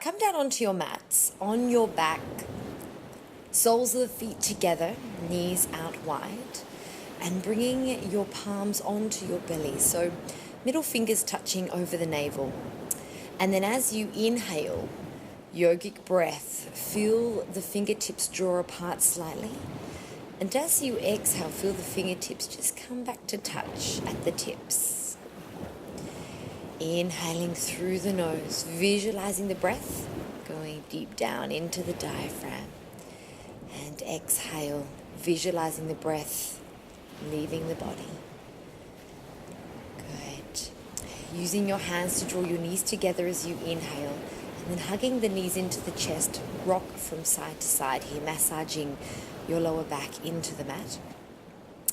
come down onto your mats, on your back, soles of the feet together, knees out wide, and bringing your palms onto your belly. So middle fingers touching over the navel. And then as you inhale, yogic breath, feel the fingertips draw apart slightly. And as you exhale, feel the fingertips just come back to touch at the tips. Inhaling through the nose, visualizing the breath going deep down into the diaphragm. And exhale, visualizing the breath leaving the body. Good. Using your hands to draw your knees together as you inhale, and then hugging the knees into the chest, rock from side to side here, massaging your lower back into the mat.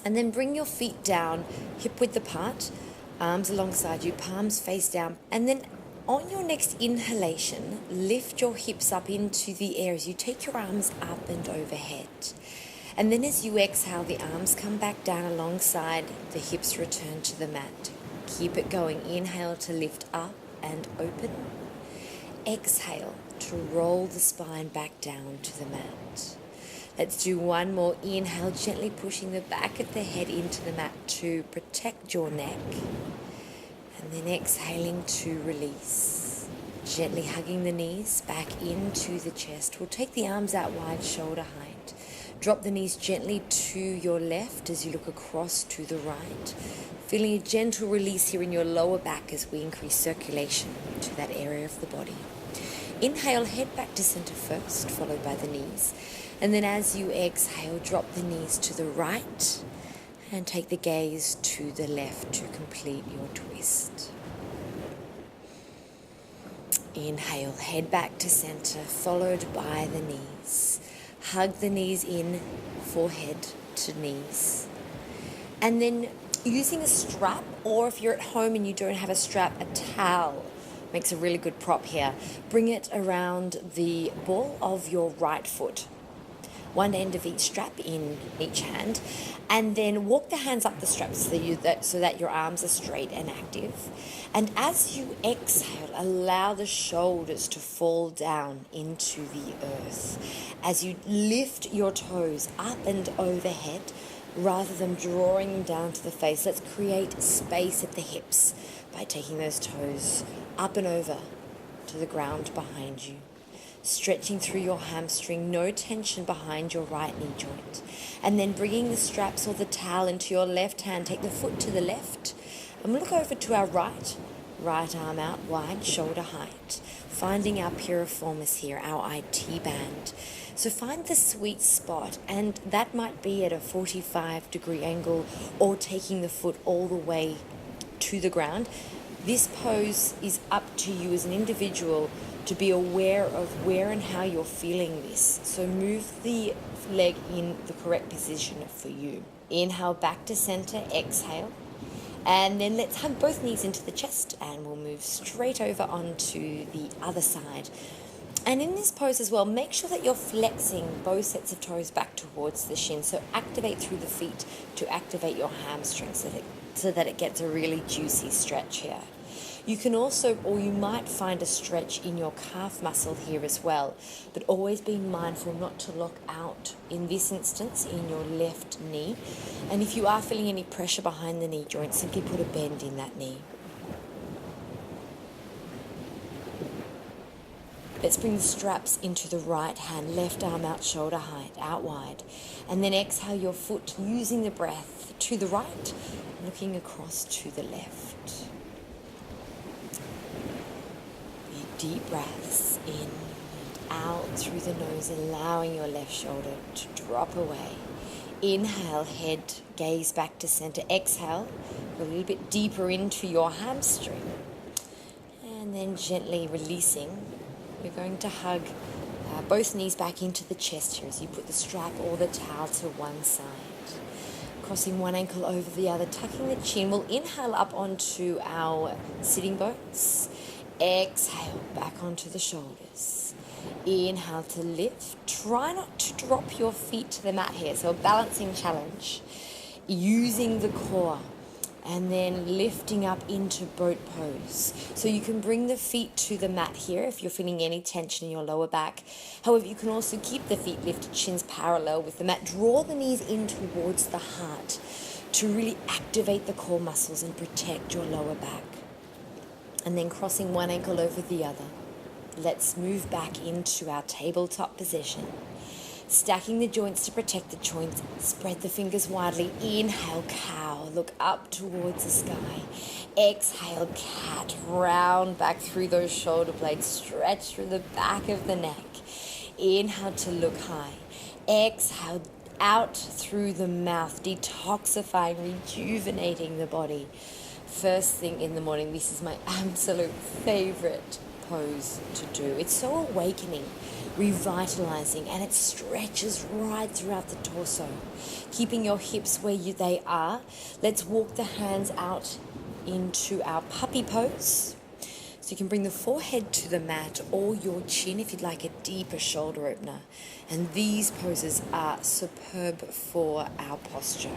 And then bring your feet down, hip width apart, arms alongside you, palms face down. And then on your next inhalation, lift your hips up into the air as you take your arms up and overhead. And then as you exhale, the arms come back down alongside, the hips return to the mat. Keep it going. Inhale to lift up and open. Exhale to roll the spine back down to the mat. Let's do one more. Inhale, gently pushing the back of the head into the mat to protect your neck. And then exhaling to release. Gently hugging the knees back into the chest. We'll take the arms out wide, shoulder height. Drop the knees gently to your left as you look across to the right. Feeling a gentle release here in your lower back as we increase circulation to that area of the body. Inhale, head back to center first, followed by the knees. And then as you exhale, drop the knees to the right and take the gaze to the left to complete your twist. Inhale, head back to center, followed by the knees. Hug the knees in, forehead to knees. And then using a strap, or if you're at home and you don't have a strap, a towel makes a really good prop here. Bring it around the ball of your right foot. One end of each strap in each hand, and then walk the hands up the straps so that your arms are straight and active. And as you exhale, allow the shoulders to fall down into the earth. As you lift your toes up and overhead, rather than drawing them down to the face, let's create space at the hips by taking those toes up and over to the ground behind you. Stretching through your hamstring, no tension behind your right knee joint. And then bringing the straps or the towel into your left hand, take the foot to the left. And we'll look over to our right arm out wide, shoulder height. Finding our piriformis here, our IT band. So find the sweet spot, and that might be at a 45-degree angle or taking the foot all the way to the ground. This pose is up to you as an individual to be aware of where and how you're feeling this. So move the leg in the correct position for you. Inhale back to center, exhale. And then let's hug both knees into the chest and we'll move straight over onto the other side. And in this pose as well, make sure that you're flexing both sets of toes back towards the shin. So activate through the feet to activate your hamstrings so that it gets a really juicy stretch here. You can also, or you might find a stretch in your calf muscle here as well, but always be mindful not to lock out, in this instance, in your left knee. And if you are feeling any pressure behind the knee joint, simply put a bend in that knee. Let's bring the straps into the right hand, left arm out, shoulder height, out wide. And then exhale your foot using the breath to the right, looking across to the left. Deep breaths in and out through the nose, allowing your left shoulder to drop away. Inhale, head, gaze back to center. Exhale, a little bit deeper into your hamstring. And then gently releasing, you're going to hug both knees back into the chest here as you put the strap or the towel to one side. Crossing one ankle over the other, tucking the chin. We'll inhale up onto our sitting bones. Exhale back onto the shoulders. Inhale to lift. Try not to drop your feet to the mat here. So a balancing challenge. Using the core. And then lifting up into boat pose. So you can bring the feet to the mat here if you're feeling any tension in your lower back. However, you can also keep the feet lifted, shins parallel with the mat. Draw the knees in towards the heart to really activate the core muscles and protect your lower back. And then crossing one ankle over the other. Let's move back into our tabletop position. Stacking the joints to protect the joints. Spread the fingers widely. Inhale, cow. Look up towards the sky. Exhale, cat. Round back through those shoulder blades. Stretch through the back of the neck. Inhale to look high. Exhale, out through the mouth. Detoxifying, rejuvenating the body. First thing in the morning, this is my absolute favorite pose to do. It's so awakening, revitalizing, and it stretches right throughout the torso, keeping your hips where they are. Let's walk the hands out into our puppy pose. So you can bring the forehead to the mat or your chin if you'd like a deeper shoulder opener. And these poses are superb for our posture.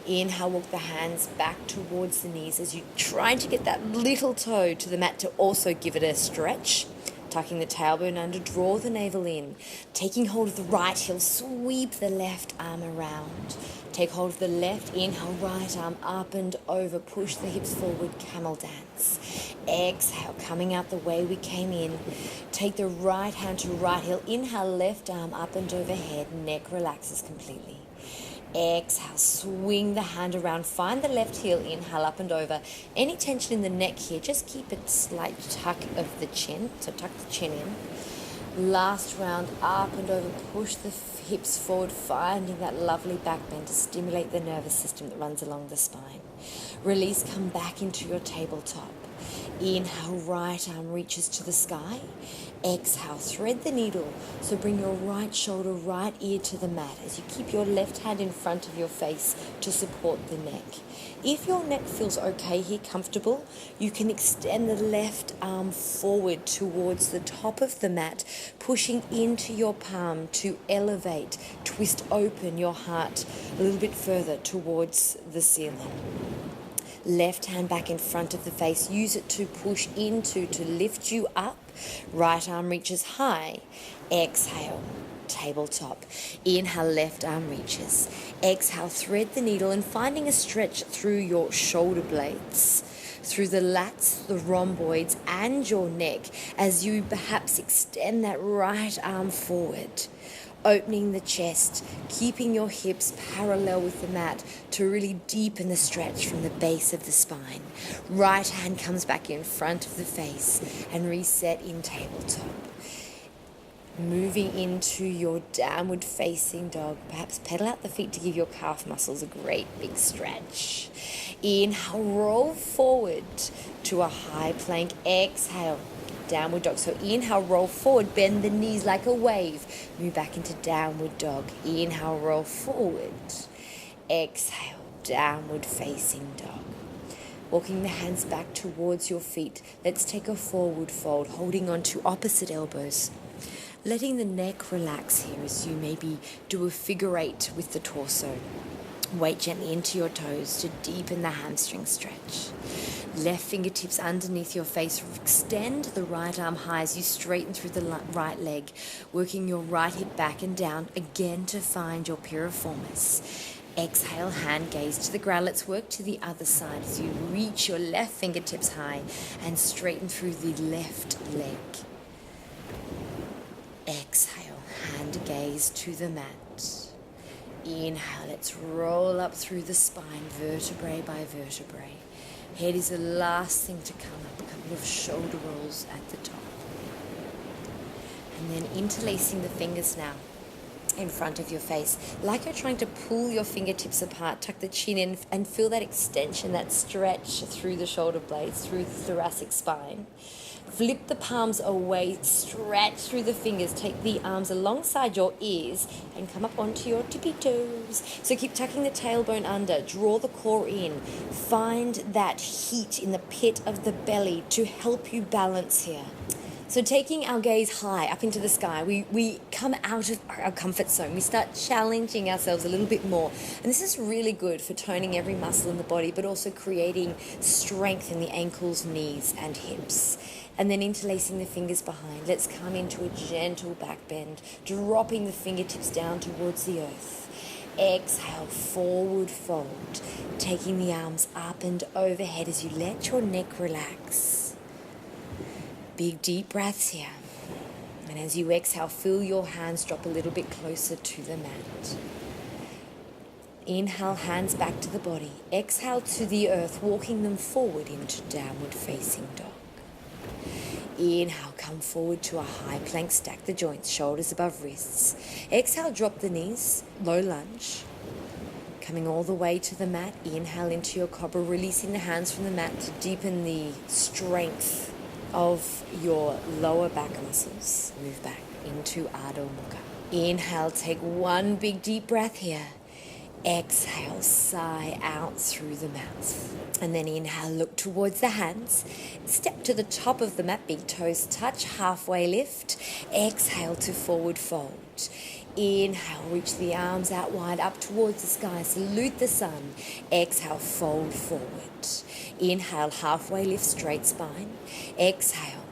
Inhale, walk the hands back towards the knees as you try to get that little toe to the mat to also give it a stretch. Tucking the tailbone under, draw the navel in. Taking hold of the right heel, sweep the left arm around. Take hold of the left, inhale, right arm up and over. Push the hips forward, camel dance. Exhale, coming out the way we came in. Take the right hand to right heel. Inhale, left arm up and overhead. Neck relaxes completely. Exhale, swing the hand around, find the left heel, inhale up and over. Any tension in the neck here, just keep a slight tuck of the chin, so tuck the chin in. Last round, up and over, push the hips forward, finding that lovely back bend to stimulate the nervous system that runs along the spine. Release, come back into your tabletop. Inhale, right arm reaches to the sky. Exhale, thread the needle. So bring your right shoulder, right ear to the mat as you keep your left hand in front of your face to support the neck. If your neck feels okay here, comfortable, you can extend the left arm forward towards the top of the mat, pushing into your palm to elevate, twist open your heart a little bit further towards the ceiling. Left hand back in front of the face. Use it to push into, to lift you up. Right arm reaches high. Exhale, tabletop. Inhale, left arm reaches. Exhale, thread the needle and finding a stretch through your shoulder blades, through the lats, the rhomboids, and your neck as you perhaps extend that right arm forward. Opening the chest, keeping your hips parallel with the mat to really deepen the stretch from the base of the spine. Right hand comes back in front of the face and reset in tabletop. Moving into your downward facing dog. Perhaps pedal out the feet to give your calf muscles a great big stretch. Inhale, roll forward to a high plank. Exhale, downward dog. So inhale, roll forward, bend the knees like a wave. Move back into downward dog. Inhale, roll forward. Exhale, downward facing dog. Walking the hands back towards your feet. Let's take a forward fold, holding on to opposite elbows. Letting the neck relax here as you maybe do a figure eight with the torso. Weight gently into your toes to deepen the hamstring stretch. Left fingertips underneath your face. Extend the right arm high as you straighten through the right leg, working your right hip back and down again to find your piriformis. Exhale, hand gaze to the ground. Let's work to the other side as you reach your left fingertips high and straighten through the left leg. Exhale, hand gaze to the mat. Inhale, let's roll up through the spine, vertebrae by vertebrae. Head is the last thing to come up, a couple of shoulder rolls at the top. And then interlacing the fingers now in front of your face, like you're trying to pull your fingertips apart. Tuck the chin in and feel that extension, that stretch through the shoulder blades, through the thoracic spine. Flip the palms away, stretch through the fingers, take the arms alongside your ears and come up onto your tippy toes. So keep tucking the tailbone under, draw the core in, find that heat in the pit of the belly to help you balance here. So taking our gaze high up into the sky, we come out of our comfort zone. We start challenging ourselves a little bit more. And this is really good for toning every muscle in the body, but also creating strength in the ankles, knees, and hips. And then interlacing the fingers behind. Let's come into a gentle back bend, dropping the fingertips down towards the earth. Exhale, forward fold, taking the arms up and overhead as you let your neck relax. Big deep breaths here. And as you exhale, feel your hands drop a little bit closer to the mat. Inhale, hands back to the body. Exhale to the earth, walking them forward into downward facing dog. Inhale, come forward to a high plank, stack the joints, shoulders above wrists. Exhale, drop the knees, low lunge. Coming all the way to the mat, inhale into your cobra, releasing the hands from the mat to deepen the strength of your lower back muscles. Move back into Adho Mukha. Inhale, take one big deep breath here. Exhale, sigh out through the mouth. And then inhale, look towards the hands. Step to the top of the mat, big toes touch, halfway lift. Exhale to forward fold. Inhale, reach the arms out wide up towards the sky. Salute the sun. Exhale, fold forward. Inhale, halfway lift, straight spine. Exhale.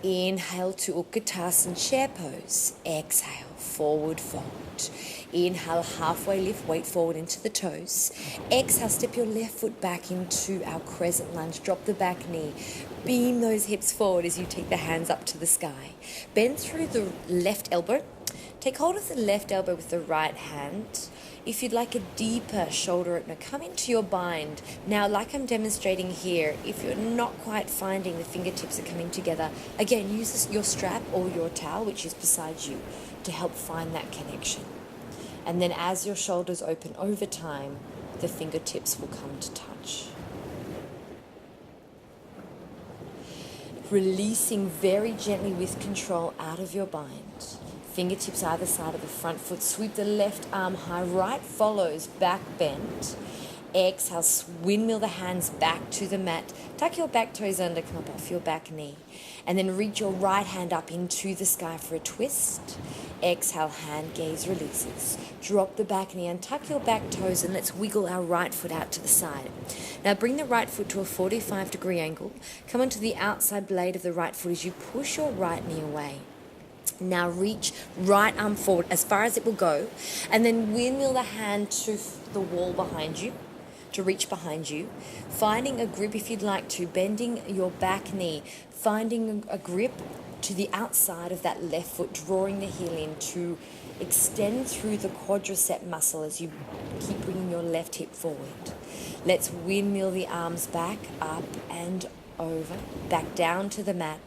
Inhale to Utkatasana chair pose. Exhale, forward fold. Inhale, halfway lift, weight forward into the toes. Exhale, step your left foot back into our crescent lunge. Drop the back knee. Beam those hips forward as you take the hands up to the sky. Bend through the left elbow. Take hold of the left elbow with the right hand. If you'd like a deeper shoulder opener, come into your bind. Now, like I'm demonstrating here, if you're not quite finding the fingertips are coming together, again, use your strap or your towel, which is beside you, to help find that connection. And then as your shoulders open over time, the fingertips will come to touch. Releasing very gently with control out of your bind. Fingertips either side of the front foot. Sweep the left arm high. Right follows, back bend. Exhale, windmill the hands back to the mat. Tuck your back toes under, come up off your back knee. And then reach your right hand up into the sky for a twist. Exhale, hand gaze releases. Drop the back knee and tuck your back toes, and let's wiggle our right foot out to the side. Now bring the right foot to a 45-degree angle. Come onto the outside blade of the right foot as you push your right knee away. Now reach right arm forward as far as it will go, and then windmill the hand to the wall behind you, to reach behind you, finding a grip if you'd like to, bending your back knee, finding a grip to the outside of that left foot, drawing the heel in to extend through the quadricep muscle as you keep bringing your left hip forward. Let's windmill the arms back, up and over, back down to the mat.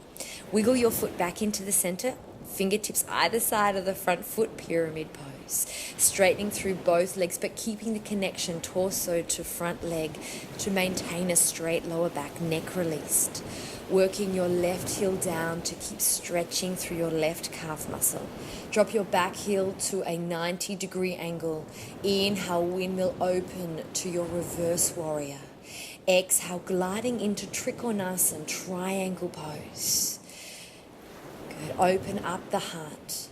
Wiggle your foot back into the center. Fingertips either side of the front foot, pyramid pose. Straightening through both legs, but keeping the connection torso to front leg to maintain a straight lower back, neck released. Working your left heel down to keep stretching through your left calf muscle. Drop your back heel to a 90-degree angle. Inhale, windmill open to your reverse warrior. Exhale, gliding into Trikonasana, triangle pose. Good. Open up the heart.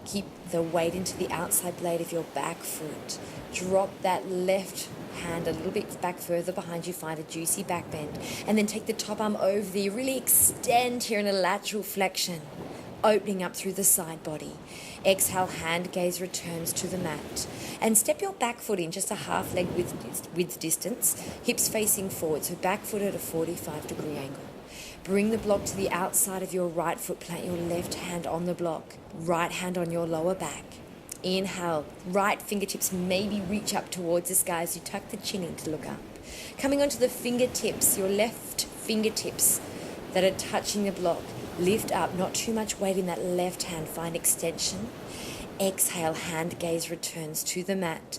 Keep the weight into the outside blade of your back foot. Drop that left hand a little bit back further behind you. Find a juicy back bend. And then take the top arm over there. Really extend here in a lateral flexion. Opening up through the side body. Exhale, hand gaze returns to the mat. And step your back foot in just a half leg width distance. Hips facing forward. So back foot at a 45-degree angle. Bring the block to the outside of your right foot. Plant your left hand on the block. Right hand on your lower back. Inhale. Right fingertips maybe reach up towards the sky as you tuck the chin in to look up. Coming onto the fingertips, your left fingertips that are touching the block. Lift up, not too much weight in that left hand. Find extension. Exhale, hand gaze returns to the mat.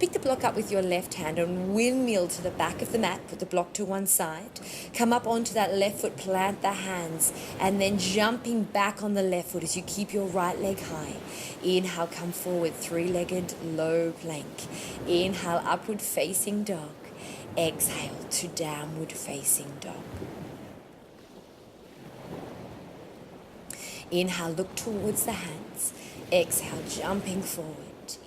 Pick the block up with your left hand and windmill to the back of the mat. Put the block to one side. Come up onto that left foot, plant the hands, and then jumping back on the left foot as you keep your right leg high. Inhale, come forward, three-legged low plank. Inhale, upward facing dog. Exhale to downward facing dog. Inhale, look towards the hands. Exhale, jumping forward.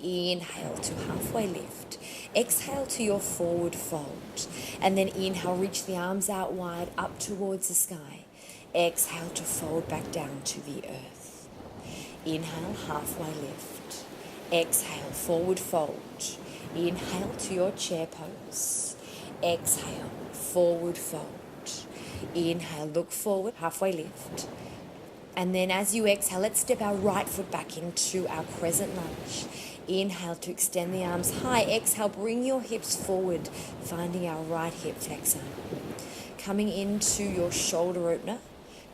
Inhale to halfway lift. Exhale to your forward fold. And then inhale, reach the arms out wide up towards the sky. Exhale to fold back down to the earth. Inhale, halfway lift. Exhale, forward fold. Inhale to your chair pose. Exhale, forward fold. Inhale, look forward, halfway lift. And then as you exhale, let's step our right foot back into our crescent lunge. Inhale to extend the arms high. Exhale, bring your hips forward, finding our right hip flexor. Coming into your shoulder opener,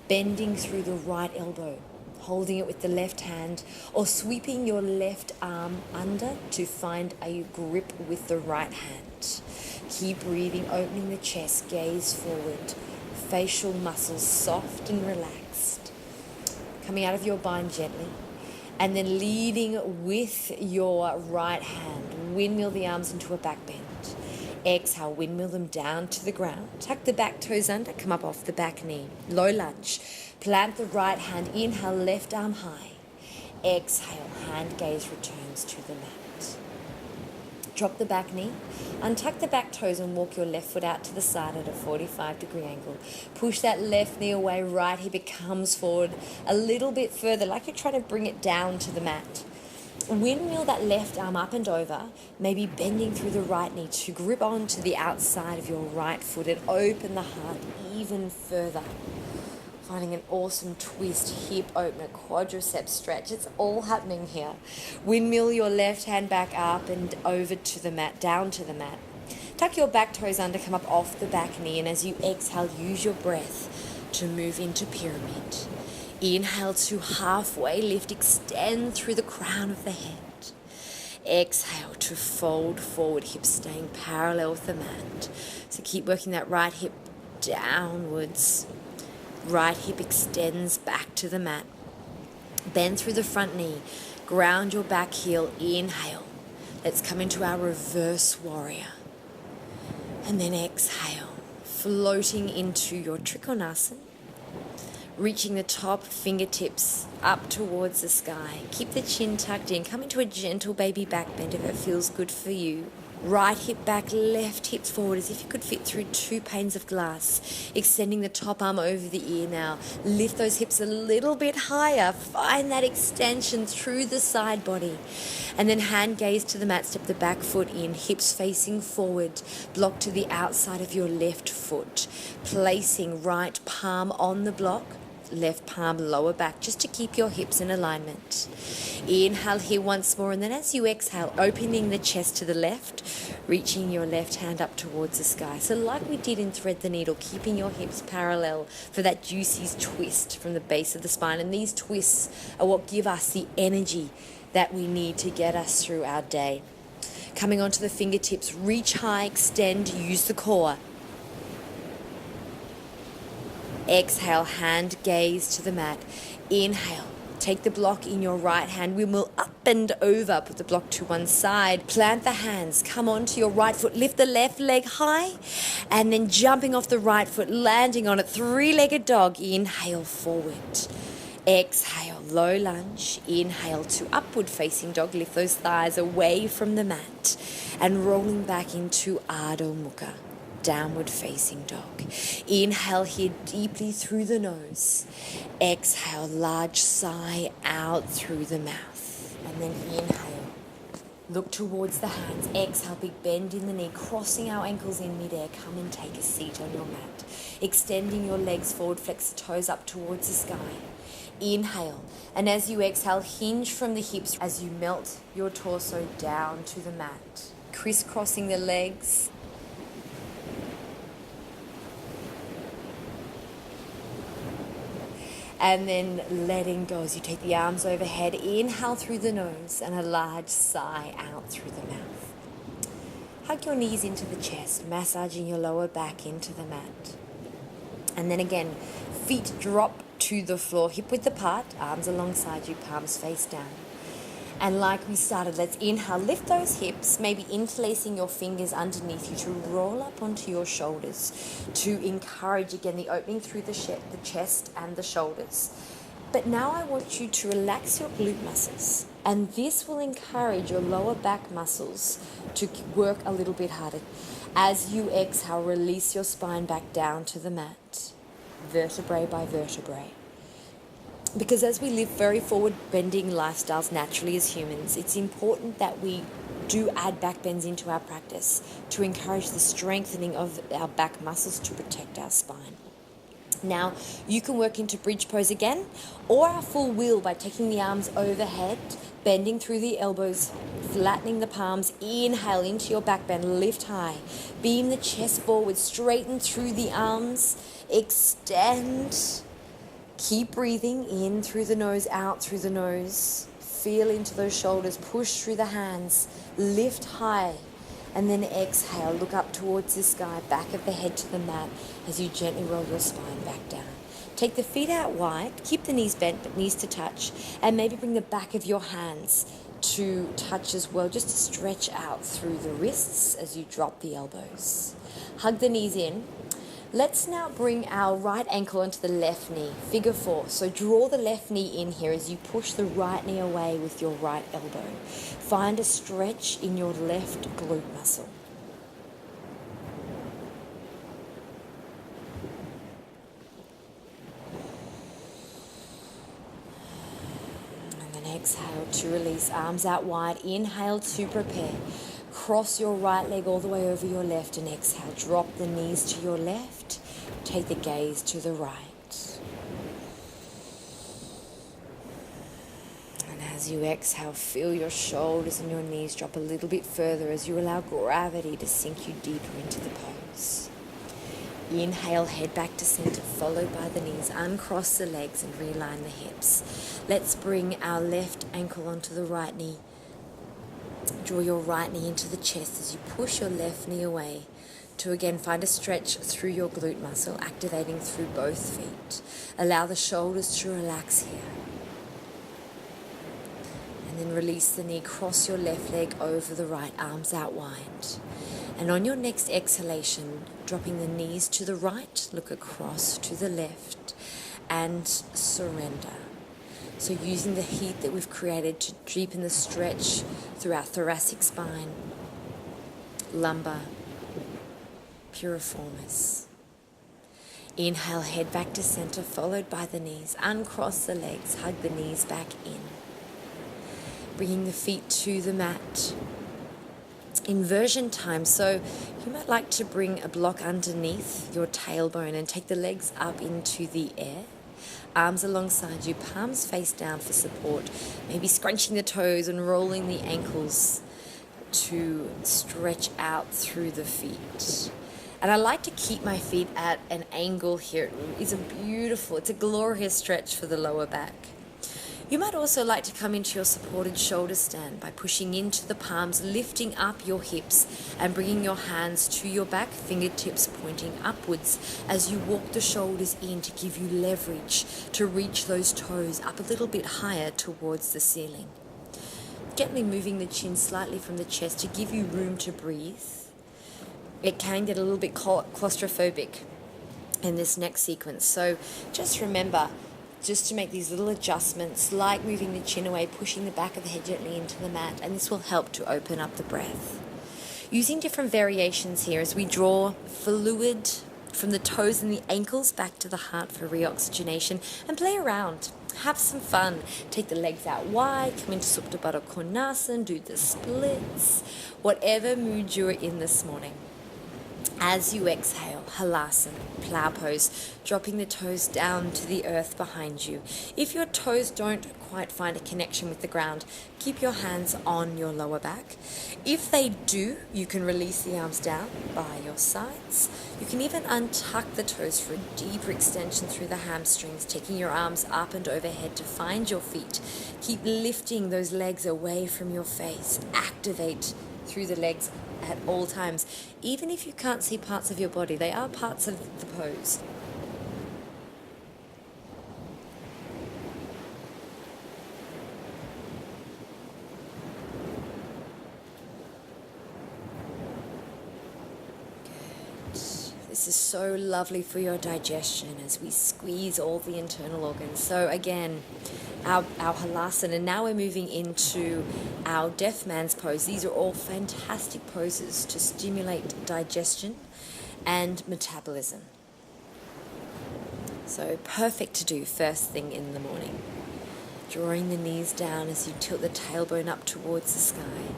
bending through the right elbow, holding it with the left hand, or sweeping your left arm under to find a grip with the right hand. Keep breathing, opening the chest, gaze forward, facial muscles soft and relaxed. Coming out of your bind gently, and then leading with your right hand, windmill the arms into a back bend. Exhale, windmill them down to the ground. Tuck the back toes under, come up off the back knee. Low lunge. Plant the right hand, inhale, left arm high. Exhale, hand gaze returns to the mat. Drop the back knee, untuck the back toes and walk your left foot out to the side at a 45-degree angle. Push that left knee away, right hip it comes forward a little bit further, like you're trying to bring it down to the mat. Windmill that left arm up and over, maybe bending through the right knee to grip onto the outside of your right foot and open the heart even further. Finding an awesome twist, hip opener, quadriceps stretch. It's all happening here. Windmill your left hand back up and over to the mat, down to the mat. Tuck your back toes under, come up off the back knee, and as you exhale, use your breath to move into pyramid. Inhale to halfway lift, extend through the crown of the head. Exhale to fold forward, hips staying parallel with the mat. So keep working that right hip downwards. Right hip extends back to the mat. Bend through the front knee. Ground your back heel. Inhale. Let's come into our reverse warrior. And then exhale. Floating into your Trikonasana. Reaching the top fingertips up towards the sky. Keep the chin tucked in. Come into a gentle baby back bend if it feels good for you. Right hip back, left hip forward as if you could fit through 2 panes of glass. Extending the top arm over the ear now. Lift those hips a little bit higher. Find that extension through the side body. And then hand gaze to the mat. Step the back foot in, hips facing forward. Block to the outside of your left foot. Placing right palm on the block. Left palm lower back just to keep your hips in alignment. Inhale here once more, and then as you exhale, opening the chest to the left, reaching your left hand up towards the sky. So like we did in Thread the Needle, keeping your hips parallel for that juicy twist from the base of the spine. And these twists are what give us the energy that we need to get us through our day. Coming onto the fingertips, reach high, extend, use the core. Exhale, hand gaze to the mat. Inhale, take the block in your right hand. We will up and over, put the block to one side. Plant the hands, come onto your right foot, lift the left leg high, and then jumping off the right foot, landing on it, 3-legged dog. Inhale, forward. Exhale, low lunge. Inhale to upward facing dog. Lift those thighs away from the mat and rolling back into Adho Mukha. Downward facing dog. Inhale here deeply through the nose. Exhale, large sigh out through the mouth. And then inhale. Look towards the hands. Exhale, big bend in the knee, crossing our ankles in midair. Come and take a seat on your mat. Extending your legs forward, flex the toes up towards the sky. Inhale. And as you exhale, hinge from the hips as you melt your torso down to the mat. Crisscrossing the legs. And then letting go as you take the arms overhead. Inhale through the nose and a large sigh out through the mouth. Hug your knees into the chest, massaging your lower back into the mat. And then again, feet drop to the floor, hip width apart, arms alongside you, palms face down. And like we started, let's inhale, lift those hips, maybe interlacing your fingers underneath you to roll up onto your shoulders to encourage, again, the opening through the chest and the shoulders. But now I want you to relax your glute muscles, and this will encourage your lower back muscles to work a little bit harder. As you exhale, release your spine back down to the mat, vertebrae by vertebrae. Because as we live very forward bending lifestyles naturally as humans, it's important that we do add back bends into our practice to encourage the strengthening of our back muscles to protect our spine. Now, you can work into bridge pose again, or our full wheel by taking the arms overhead, bending through the elbows, flattening the palms, inhale into your back bend, lift high, beam the chest forward, straighten through the arms, extend, keep breathing in through the nose, out through the nose, feel into those shoulders, push through the hands, lift high. And then exhale, look up towards the sky, back of the head to the mat as you gently roll your spine back down. Take the feet out wide, keep the knees bent but knees to touch, and maybe bring the back of your hands to touch as well, just to stretch out through the wrists as you drop the elbows. Hug the knees in. Let's now bring our right ankle onto the left knee, figure four. So draw the left knee in here as you push the right knee away with your right elbow. Find a stretch in your left glute muscle. And then exhale to release, arms out wide. Inhale to prepare. Cross your right leg all the way over your left and exhale. Drop the knees to your left. Take the gaze to the right. And as you exhale, feel your shoulders and your knees drop a little bit further as you allow gravity to sink you deeper into the pose. Inhale, head back to center, followed by the knees. Uncross the legs and realign the hips. Let's bring our left ankle onto the right knee. Draw your right knee into the chest as you push your left knee away to again find a stretch through your glute muscle, activating through both feet. Allow the shoulders to relax here. And then release the knee, cross your left leg over the right, arms out wide. And on your next exhalation, dropping the knees to the right, look across to the left and surrender. So using the heat that we've created to deepen the stretch through our thoracic spine, lumbar, piriformis. Inhale, head back to center, followed by the knees. Uncross the legs, hug the knees back in. Bringing the feet to the mat. Inversion time. So you might like to bring a block underneath your tailbone and take the legs up into the air. Arms alongside you, palms face down for support. Maybe scrunching the toes and rolling the ankles to stretch out through the feet. And I like to keep my feet at an angle here. It's a glorious stretch for the lower back. You might also like to come into your supported shoulder stand by pushing into the palms, lifting up your hips and bringing your hands to your back, fingertips pointing upwards as you walk the shoulders in to give you leverage to reach those toes up a little bit higher towards the ceiling. Gently moving the chin slightly from the chest to give you room to breathe. It can get a little bit claustrophobic in this next sequence. So just remember, just to make these little adjustments, like moving the chin away, pushing the back of the head gently into the mat, and this will help to open up the breath. Using different variations here as we draw fluid from the toes and the ankles back to the heart for reoxygenation, and play around. Have some fun. Take the legs out wide, come into Supta Baddha Konasana, do the splits, whatever mood you're in this morning. As you exhale, halasana, plow pose, dropping the toes down to the earth behind you. If your toes don't quite find a connection with the ground, keep your hands on your lower back. If they do, you can release the arms down by your sides. You can even untuck the toes for a deeper extension through the hamstrings, taking your arms up and overhead to find your feet. Keep lifting those legs away from your face. Activate through the legs at all times. Even if you can't see parts of your body, they are parts of the pose. Good. This This is so lovely for your digestion as we squeeze all the internal organs. So again, our halasana. Now we're moving into our deaf man's pose. These are all fantastic poses to stimulate digestion and metabolism. So perfect to do first thing in the morning. Drawing the knees down as you tilt the tailbone up towards the sky.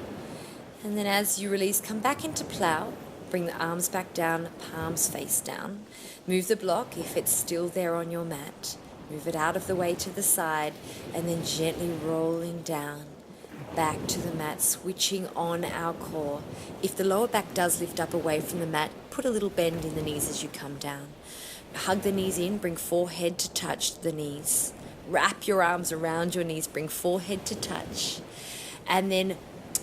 And then as you release, come back into plow. Bring the arms back down, palms face down. Move the block if it's still there on your mat. Move it out of the way to the side, and then gently rolling down back to the mat, switching on our core. If the lower back does lift up away from the mat, put a little bend in the knees as you come down. Hug the knees in, bring forehead to touch the knees. Wrap your arms around your knees, bring forehead to touch. And then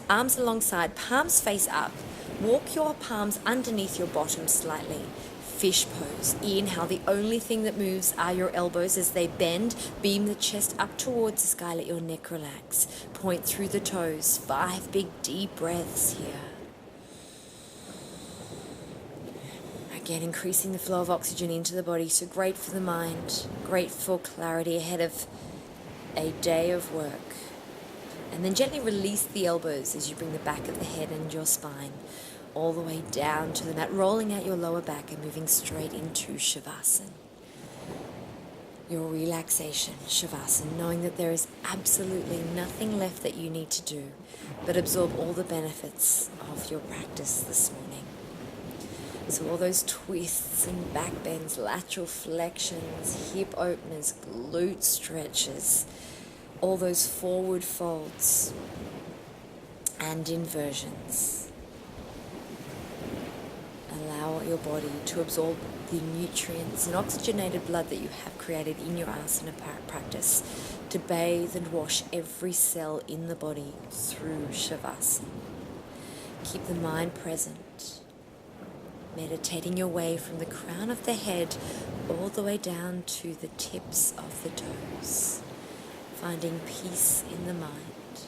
arms alongside, palms face up. Walk your palms underneath your bottom slightly. Fish pose. Inhale, the only thing that moves are your elbows as they bend. Beam the chest up towards the sky, let your neck relax. Point through the toes. 5 big deep breaths here. Again, increasing the flow of oxygen into the body, so great for the mind, great for clarity ahead of a day of work. And then gently release the elbows as you bring the back of the head and your spine all the way down to the mat, rolling out your lower back and moving straight into Shavasana. Your relaxation, Shavasana, knowing that there is absolutely nothing left that you need to do but absorb all the benefits of your practice this morning. So all those twists and back bends, lateral flexions, hip openers, glute stretches, all those forward folds and inversions. Allow your body to absorb the nutrients and oxygenated blood that you have created in your asana practice to bathe and wash every cell in the body through Shavasana. Keep the mind present, meditating your way from the crown of the head all the way down to the tips of the toes, finding peace in the mind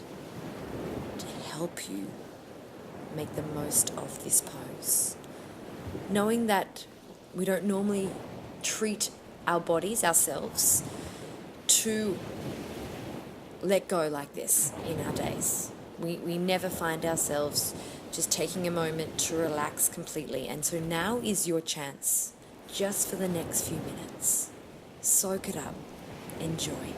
to help you make the most of this pose. Knowing that we don't normally treat our bodies, ourselves, to let go like this in our days. We never find ourselves just taking a moment to relax completely. And so now is your chance, just for the next few minutes. Soak it up. Enjoy.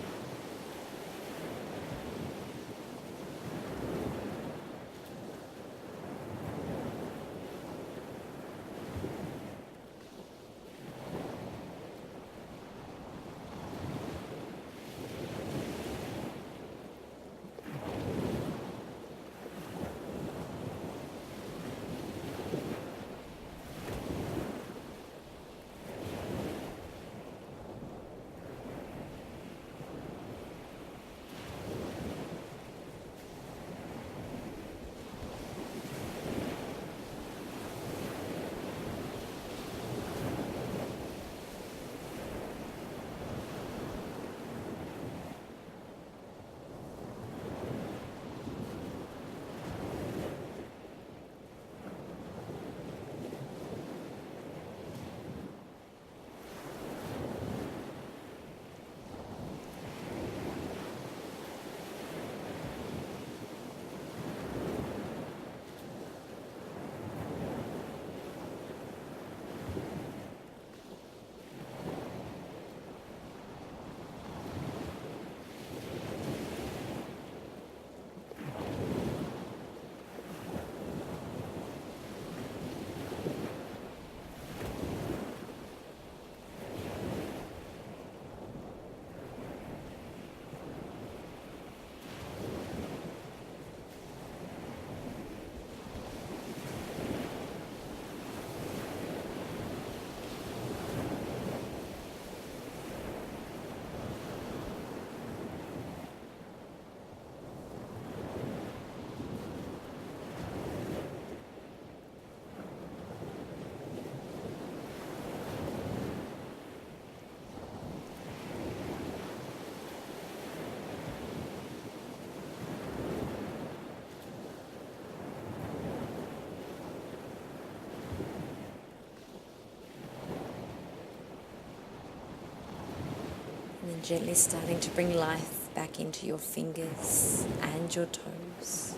Gently starting to bring life back into your fingers and your toes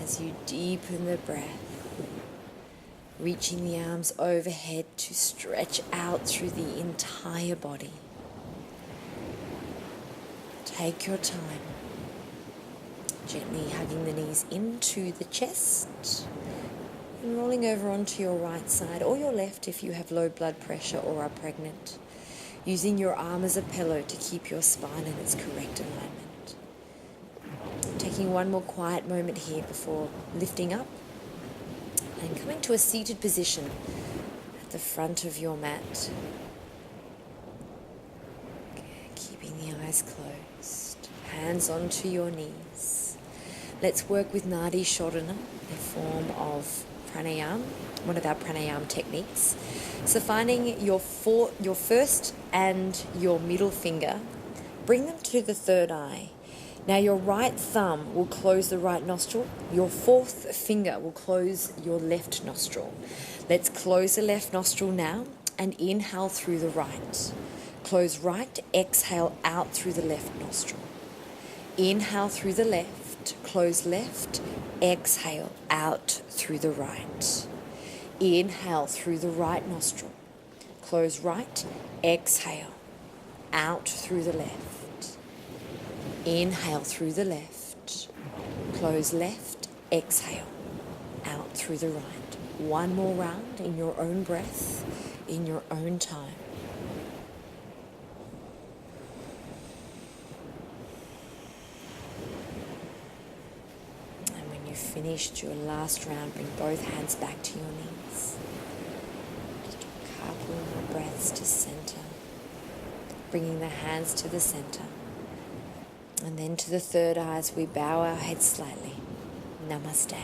as you deepen the breath, reaching the arms overhead to stretch out through the entire body. Take your time, gently hugging the knees into the chest and rolling over onto your right side or your left if you have low blood pressure or are pregnant, using your arm as a pillow to keep your spine in its correct alignment. Taking one more quiet moment here before lifting up and coming to a seated position at the front of your mat. Keeping the eyes closed, hands onto your knees. Let's work with Nadi Shodhana, a form of pranayama, one of our pranayama techniques. So finding your first and your middle finger, bring them to the third eye. Now your right thumb will close the right nostril, your fourth finger will close your left nostril. Let's close the left nostril now and inhale through the right. Close right, exhale out through the left nostril. Inhale through the left, close left, exhale out through the right. Inhale through the right nostril, close right, exhale out through the left. Inhale through the left, close left, exhale out through the right. One more round in your own breath, in your own time. Finished your last round, bring both hands back to your knees. Just a couple more breaths to center, bringing the hands to the center. And then to the third eye as we bow our heads slightly. Namaste.